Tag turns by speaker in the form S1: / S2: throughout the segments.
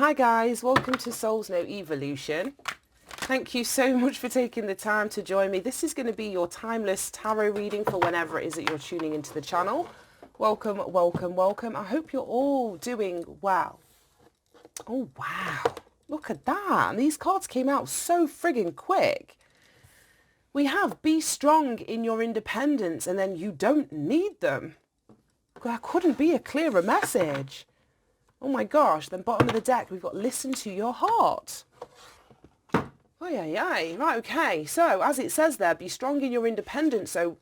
S1: Hi guys, welcome to Soul's No Evolution. Thank you so much for taking the time to join me. This is going to be your timeless tarot reading for whenever it is that you're tuning into the channel. Welcome, welcome, welcome. I hope you're all doing well. Oh wow, look at that. And these cards came out so friggin' quick. We have be strong in your independence and then you don't need them. That couldn't be a clearer message. Oh my gosh, then bottom of the deck, we've got listen to your heart. Oh yeah. Right, okay. So as it says there, be strong in your independence. So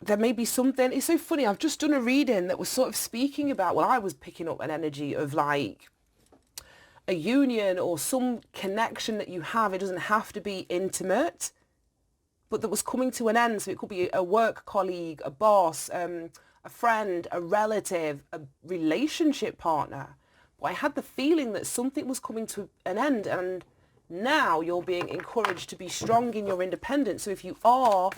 S1: there may be something. It's so funny. I've just done a reading that was sort of speaking about, well, I was picking up an energy of like a union or some connection that you have. It doesn't have to be intimate, but that was coming to an end. So it could be a work colleague, a boss, a friend, a relative, a relationship partner. But I had the feeling that something was coming to an end, and now you're being encouraged to be strong in your independence. So if you are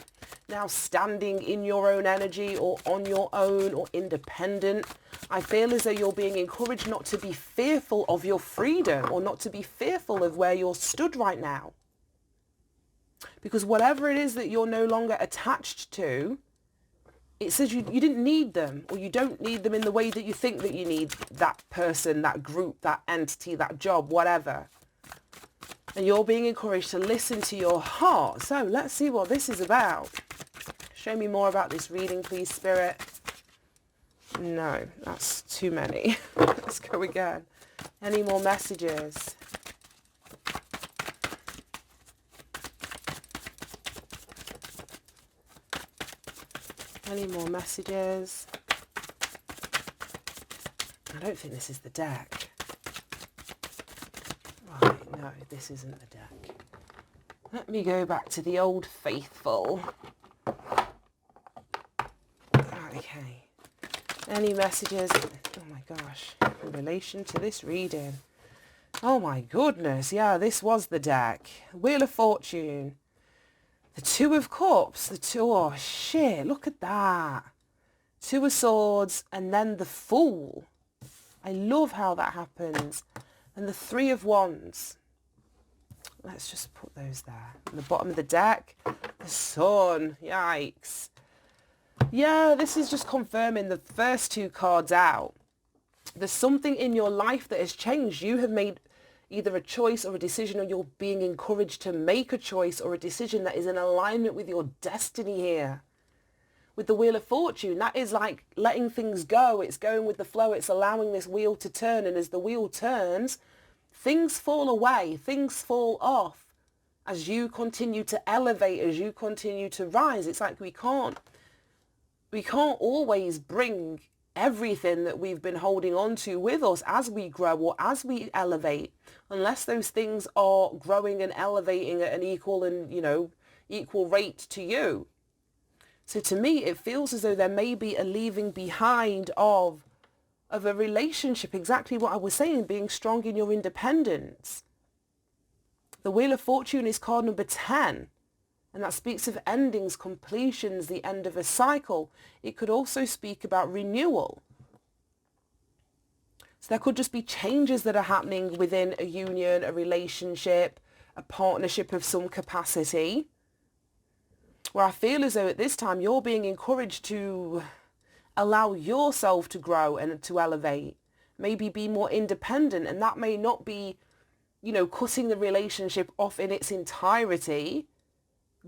S1: now standing in your own energy or on your own or independent, I feel as though you're being encouraged not to be fearful of your freedom or not to be fearful of where you're stood right now. Because whatever it is that you're no longer attached to, it says you didn't need them, or you don't need them in the way that you think that you need that person, that group, that entity, that job, whatever. And you're being encouraged to listen to your heart. So let's see what this is about. Show me more about this reading, please, Spirit. No, that's too many. Let's go again. Any more messages? Any more messages? I don't think this is the deck. Right, no, this isn't the deck. Let me go back to the old faithful. Okay. Any messages? Oh my gosh. In relation to this reading. Oh my goodness. Yeah, this was the deck. Wheel of Fortune. The Two of Cups, oh shit, look at that. Two of Swords and then the Fool. I love how that happens. And the Three of Wands. Let's just put those there. And the bottom of the deck, the Sun, yikes. Yeah, this is just confirming the first two cards out. There's something in your life that has changed. You have made either a choice or a decision, or you're being encouraged to make a choice or a decision that is in alignment with your destiny here. With the Wheel of Fortune, that is like letting things go. It's going with the flow. It's allowing this wheel to turn. And as the wheel turns, things fall away. Things fall off as you continue to elevate, as you continue to rise. It's like we can't always bring everything that we've been holding on to with us as we grow or as we elevate, unless those things are growing and elevating at an equal and, equal rate to you. So to me, it feels as though there may be a leaving behind of a relationship, exactly what I was saying, being strong in your independence. The Wheel of Fortune is card number 10. And that speaks of endings, completions, the end of a cycle. It could also speak about renewal. So there could just be changes that are happening within a union, a relationship, a partnership of some capacity, where I feel as though at this time you're being encouraged to allow yourself to grow and to elevate, maybe be more independent. And that may not be, cutting the relationship off in its entirety,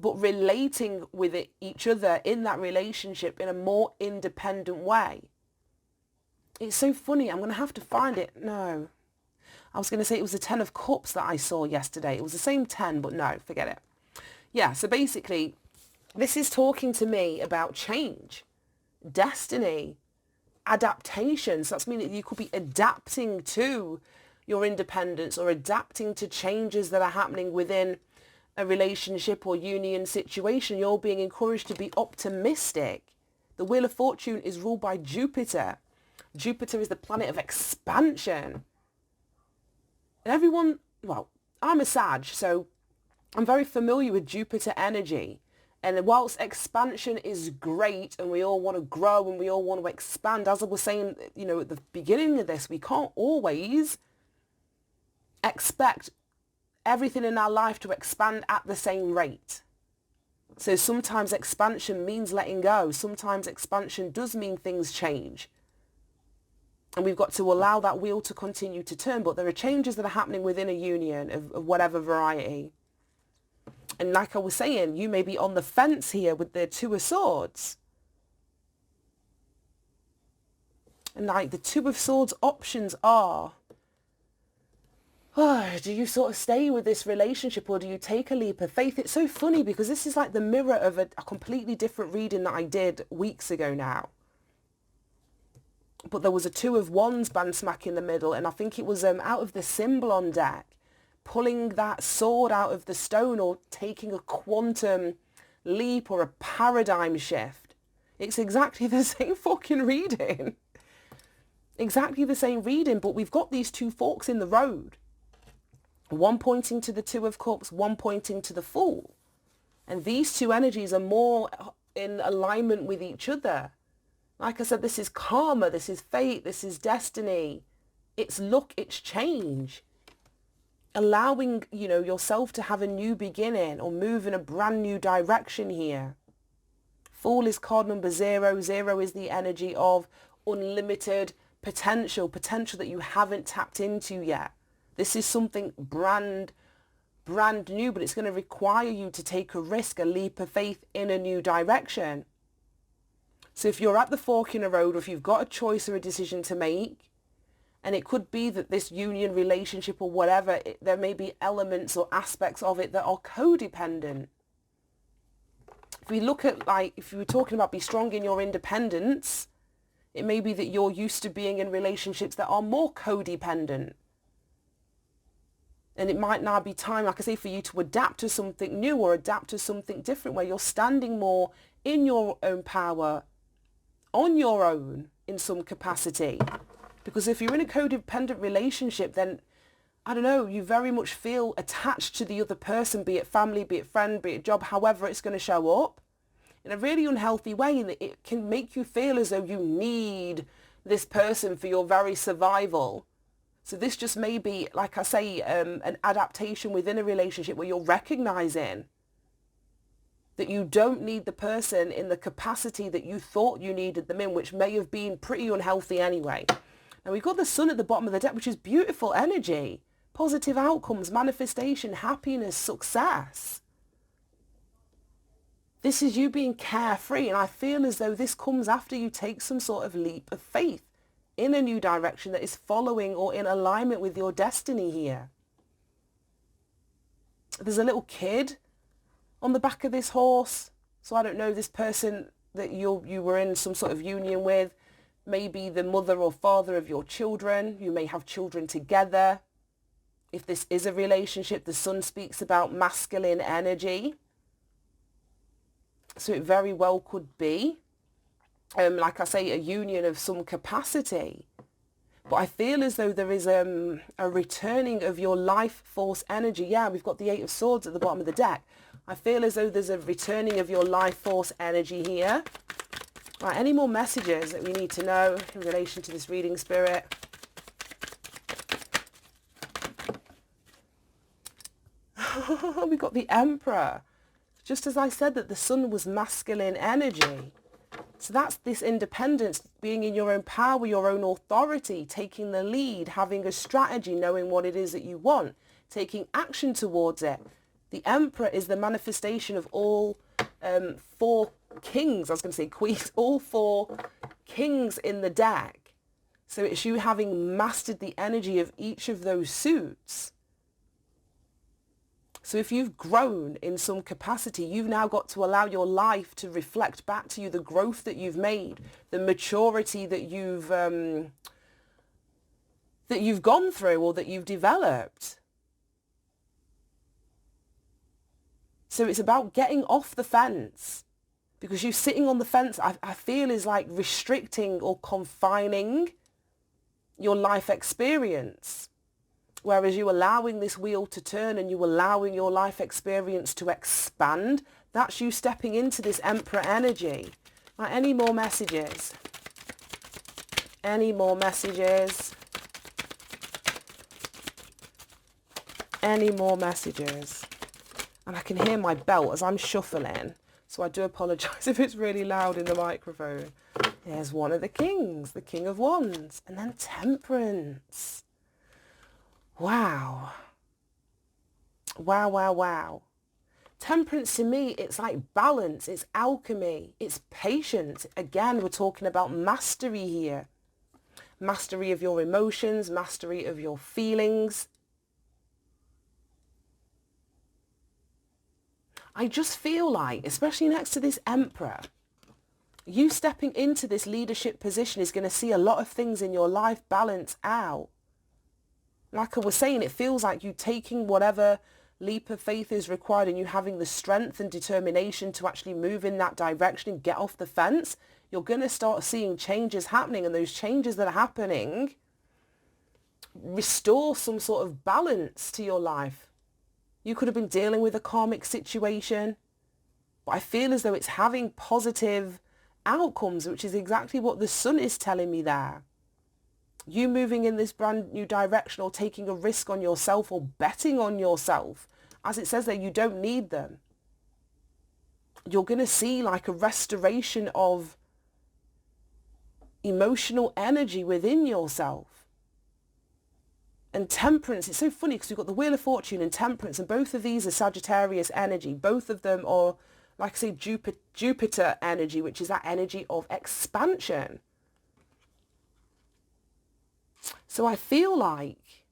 S1: but relating with each other in that relationship in a more independent way. It's so funny. I'm going to have to find it. No. I was going to say it was the 10 of Cups that I saw yesterday. It was the same 10, but no, forget it. Yeah, so basically, this is talking to me about change, destiny, adaptation. So that's meaning that you could be adapting to your independence or adapting to changes that are happening within a relationship or union situation. You're being encouraged to be optimistic. The Wheel of Fortune is ruled by Jupiter. Jupiter is the planet of expansion. And everyone, well, I'm a Sag, so I'm very familiar with Jupiter energy. And whilst expansion is great and we all want to grow and we all want to expand, as I was saying, at the beginning of this, we can't always expect everything in our life to expand at the same rate. So sometimes expansion means letting go. Sometimes expansion does mean things change. And we've got to allow that wheel to continue to turn. But there are changes that are happening within a union of whatever variety. And like I was saying, you may be on the fence here with the Two of Swords. And like the Two of Swords options are, do you sort of stay with this relationship or do you take a leap of faith? It's so funny because this is like the mirror of a completely different reading that I did weeks ago now. But there was a Two of Wands band smack in the middle, and I think it was out of the symbol on deck, pulling that sword out of the stone or taking a quantum leap or a paradigm shift. It's exactly the same fucking reading. Exactly the same reading, but we've got these two forks in the road. One pointing to the Two of Cups, one pointing to the Fool. And these two energies are more in alignment with each other. Like I said, this is karma, this is fate, this is destiny. It's luck, it's change. Allowing, yourself to have a new beginning or move in a brand new direction here. Fool is card number 0. 0 is the energy of unlimited potential that you haven't tapped into yet. This is something brand new, but it's going to require you to take a risk, a leap of faith in a new direction. So if you're at the fork in a road, or if you've got a choice or a decision to make, and it could be that this union relationship or whatever, there may be elements or aspects of it that are codependent. If we look at, if you were talking about be strong in your independence, it may be that you're used to being in relationships that are more codependent. And it might now be time, like I say, for you to adapt to something new or adapt to something different where you're standing more in your own power, on your own in some capacity. Because if you're in a codependent relationship, then, I don't know, you very much feel attached to the other person, be it family, be it friend, be it job, however it's going to show up, in a really unhealthy way. And it can make you feel as though you need this person for your very survival. So this just may be, like I say, an adaptation within a relationship where you're recognizing that you don't need the person in the capacity that you thought you needed them in, which may have been pretty unhealthy anyway. Now we've got the Sun at the bottom of the deck, which is beautiful energy, positive outcomes, manifestation, happiness, success. This is you being carefree, and I feel as though this comes after you take some sort of leap of faith in a new direction that is following or in alignment with your destiny here. There's a little kid on the back of this horse. So I don't know, this person that you were in some sort of union with, maybe the mother or father of your children. You may have children together. If this is a relationship, the Sun speaks about masculine energy. So it very well could be, like I say, a union of some capacity. But I feel as though there is a returning of your life force energy. Yeah, we've got the Eight of Swords at the bottom of the deck. I feel as though there's a returning of your life force energy here. Right, any more messages that we need to know in relation to this reading, Spirit? We've got the Emperor. Just as I said that the Sun was masculine energy. So that's this independence, being in your own power, your own authority, taking the lead, having a strategy, knowing what it is that you want, taking action towards it. The Emperor is the manifestation of all 4 kings, I was going to say queens, all 4 kings in the deck. So it's you having mastered the energy of each of those suits. So if you've grown in some capacity, you've now got to allow your life to reflect back to you the growth that you've made, the maturity that you've gone through or that you've developed. So it's about getting off the fence, because you sitting on the fence, I feel, is like restricting or confining your life experience. Whereas you allowing this wheel to turn and you allowing your life experience to expand, that's you stepping into this Emperor energy. Right, any more messages? Any more messages? Any more messages? And I can hear my belt as I'm shuffling. So I do apologise if it's really loud in the microphone. There's one of the kings, the King of Wands. And then Temperance. Wow. Wow, wow, wow. Temperance to me, it's like balance, it's alchemy, it's patience. Again, we're talking about mastery here. Mastery of your emotions, mastery of your feelings. I just feel like, especially next to this Emperor, you stepping into this leadership position is going to see a lot of things in your life balance out. Like I was saying, it feels like you taking whatever leap of faith is required and you having the strength and determination to actually move in that direction and get off the fence. You're going to start seeing changes happening, and those changes that are happening restore some sort of balance to your life. You could have been dealing with a karmic situation, but I feel as though it's having positive outcomes, which is exactly what the sun is telling me there. You moving in this brand new direction or taking a risk on yourself or betting on yourself, as it says there, you don't need them. You're going to see like a restoration of emotional energy within yourself. And Temperance, it's so funny because we've got the Wheel of Fortune and Temperance, and both of these are Sagittarius energy. Both of them are, like I say, Jupiter energy, which is that energy of expansion. So I feel like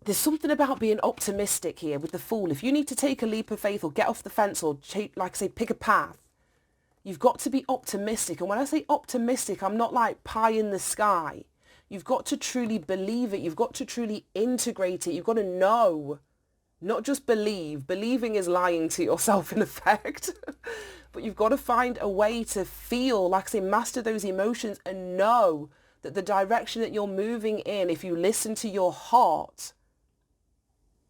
S1: there's something about being optimistic here with the Fool. If you need to take a leap of faith or get off the fence or, like I say, pick a path, you've got to be optimistic. And when I say optimistic, I'm not like pie in the sky. You've got to truly believe it. You've got to truly integrate it. You've got to know, not just believe. Believing is lying to yourself in effect. But you've got to find a way to feel, like I say, master those emotions and know that the direction that you're moving in, if you listen to your heart,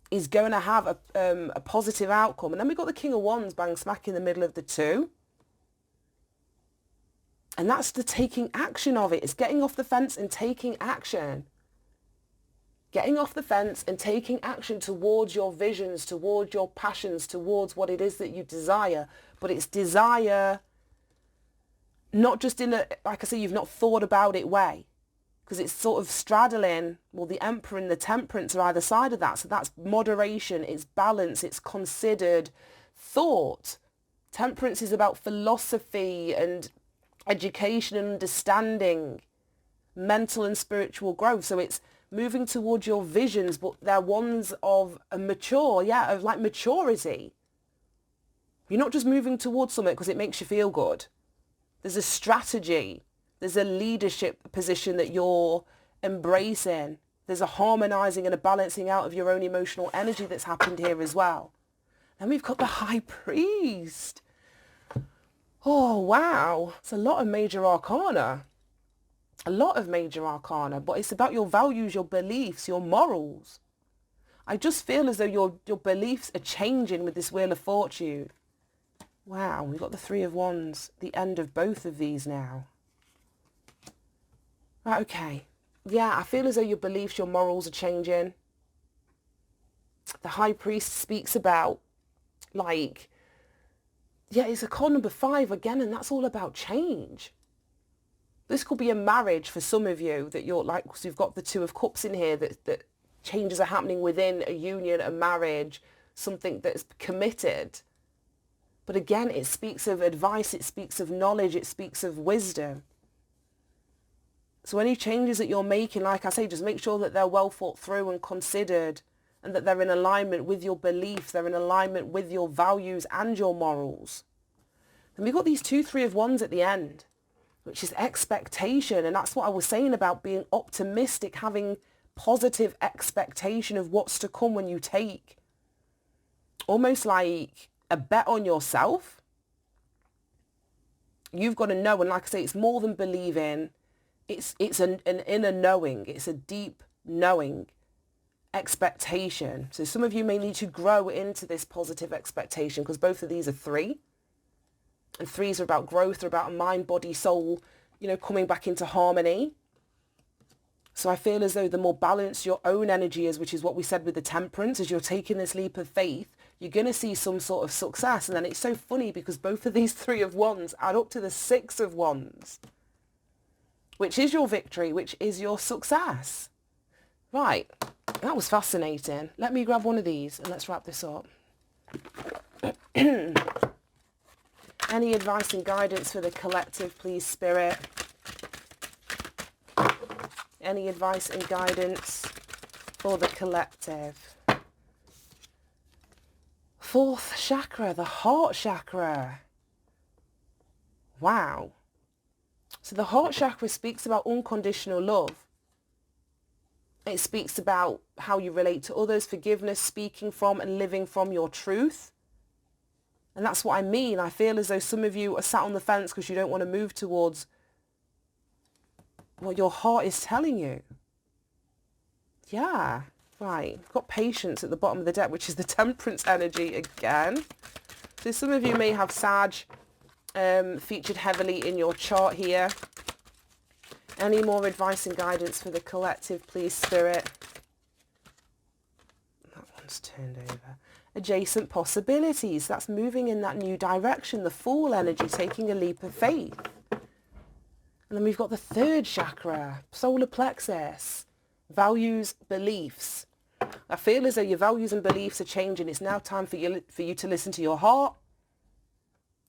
S1: is going to have a positive outcome. And then we've got the King of Wands bang smack in the middle of the two. And that's the taking action of it. It's getting off the fence and taking action. Getting off the fence and taking action towards your visions, towards your passions, towards what it is that you desire. But it's desire, not just in a, like I say, you've not thought about it way. Because it's sort of straddling, well, the Emperor and the Temperance are either side of that. So that's moderation, it's balance, it's considered thought. Temperance is about philosophy and education and understanding, mental and spiritual growth. So it's moving towards your visions, but they're ones of a mature, of like maturity. You're not just moving towards something because it makes you feel good. There's a strategy. There's a leadership position that you're embracing. There's a harmonizing and a balancing out of your own emotional energy that's happened here as well. Then we've got the High Priest. Oh, wow. It's a lot of major arcana. A lot of major arcana, but it's about your values, your beliefs, your morals. I just feel as though your beliefs are changing with this Wheel of Fortune. Wow, we've got the Three of Wands, the end of both of these now. Right, okay. Yeah, I feel as though your beliefs, your morals are changing. The High Priest speaks about, like, it's a card number 5 again, and that's all about change. This could be a marriage for some of you that you're like, because you've got the Two of Cups in here, that changes are happening within a union, a marriage, something that's committed. But again, it speaks of advice, it speaks of knowledge, it speaks of wisdom. So any changes that you're making, like I say, just make sure that they're well thought through and considered, and that they're in alignment with your beliefs, they're in alignment with your values and your morals. And we've got these 2 Three of Wands at the end, which is expectation. And that's what I was saying about being optimistic, having positive expectation of what's to come when you take almost like a bet on yourself. You've got to know, and like I say, it's more than believing. It's an inner knowing. It's a deep knowing, expectation. So some of you may need to grow into this positive expectation, because both of these are 3. And 3s are about growth, they're about mind, body, soul, coming back into harmony. So I feel as though the more balanced your own energy is, which is what we said with the temperance, as you're taking this leap of faith, you're going to see some sort of success. And then it's so funny because both of these 3 of Wands add up to the 6 of Wands, which is your victory, which is your success. Right, that was fascinating. Let me grab one of these and let's wrap this up. Any advice and guidance for the collective, please, Spirit? Any advice and guidance for the collective? 4th chakra, the heart chakra. Wow. So the heart chakra speaks about unconditional love. It speaks about how you relate to others, forgiveness, speaking from and living from your truth. And that's what I mean. I feel as though some of you are sat on the fence because you don't want to move towards what your heart is telling you. Yeah, right. Got patience at the bottom of the deck, which is the temperance energy again. So some of you may have Sag featured heavily in your chart here. Any more advice and guidance for the collective, please, Spirit? That one's turned over. Adjacent possibilities. That's moving in that new direction. The Fool energy, taking a leap of faith. And then we've got the 3rd chakra, solar plexus. Values, beliefs. I feel as though your values and beliefs are changing. It's now time for you to listen to your heart.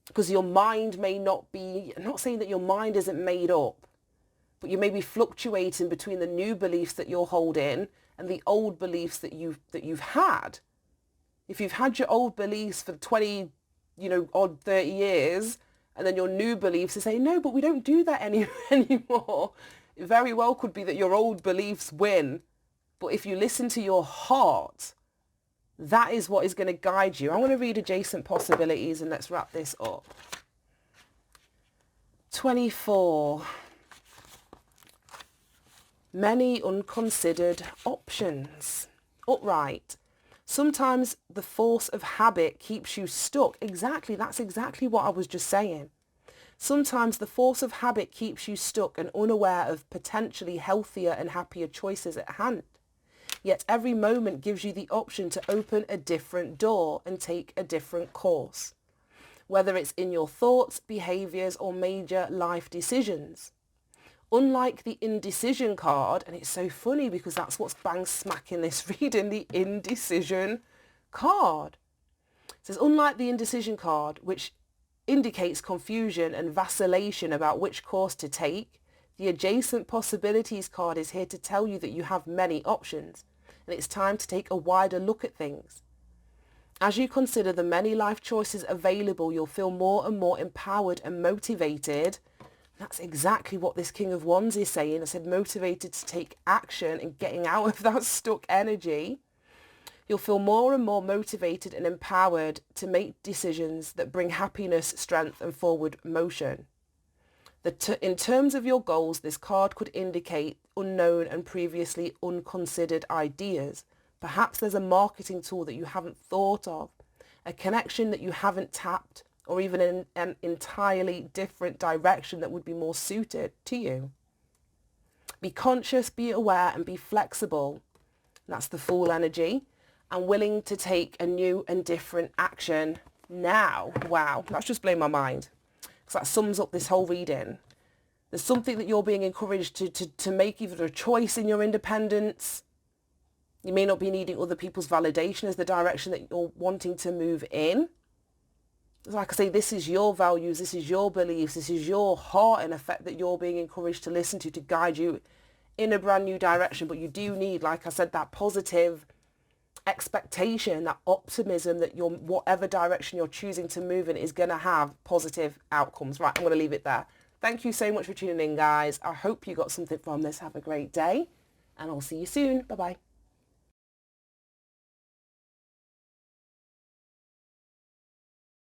S1: Because your mind may not be, I'm not saying that your mind isn't made up, but you may be fluctuating between the new beliefs that you're holding and the old beliefs that you've had. If you've had your old beliefs for 20, odd 30 years, and then your new beliefs are saying, no, but we don't do that anymore. It very well could be that your old beliefs win. But if you listen to your heart, that is what is going to guide you. I want to read adjacent possibilities and let's wrap this up. 24. Many unconsidered options. Upright. Sometimes the force of habit keeps you stuck. Exactly. That's exactly what I was just saying. Sometimes the force of habit keeps you stuck and unaware of potentially healthier and happier choices at hand. Yet every moment gives you the option to open a different door and take a different course, whether it's in your thoughts, behaviors, or major life decisions. Unlike the indecision card, and it's so funny because that's what's bang smack in this reading, the indecision card. It says, unlike the indecision card, which indicates confusion and vacillation about which course to take, the adjacent possibilities card is here to tell you that you have many options, and it's time to take a wider look at things. As you consider the many life choices available, you'll feel more and more empowered and motivated. That's exactly what this King of Wands is saying. I said motivated to take action and getting out of that stuck energy. You'll feel more and more motivated and empowered to make decisions that bring happiness, strength, and forward motion. In terms of your goals, this card could indicate unknown and previously unconsidered ideas. Perhaps there's a marketing tool that you haven't thought of, a connection that you haven't tapped, or even an entirely different direction that would be more suited to you. Be conscious, be aware, and be flexible. That's the Fool energy. And willing to take a new and different action now. Wow, that's just blown my mind. So that sums up this whole reading. There's something that you're being encouraged to make, either a choice in your independence. You may not be needing other people's validation as the direction that you're wanting to move in. Like I say, this is your values, this is your beliefs, this is your heart in effect that you're being encouraged to listen to guide you in a brand new direction. But you do need, like I said, that positive expectation, that optimism that your whatever direction you're choosing to move in is going to have positive outcomes. Right, I'm going to leave it there. Thank you so much for tuning in, guys. I hope you got something from this. Have a great day and I'll see you soon. Bye-bye.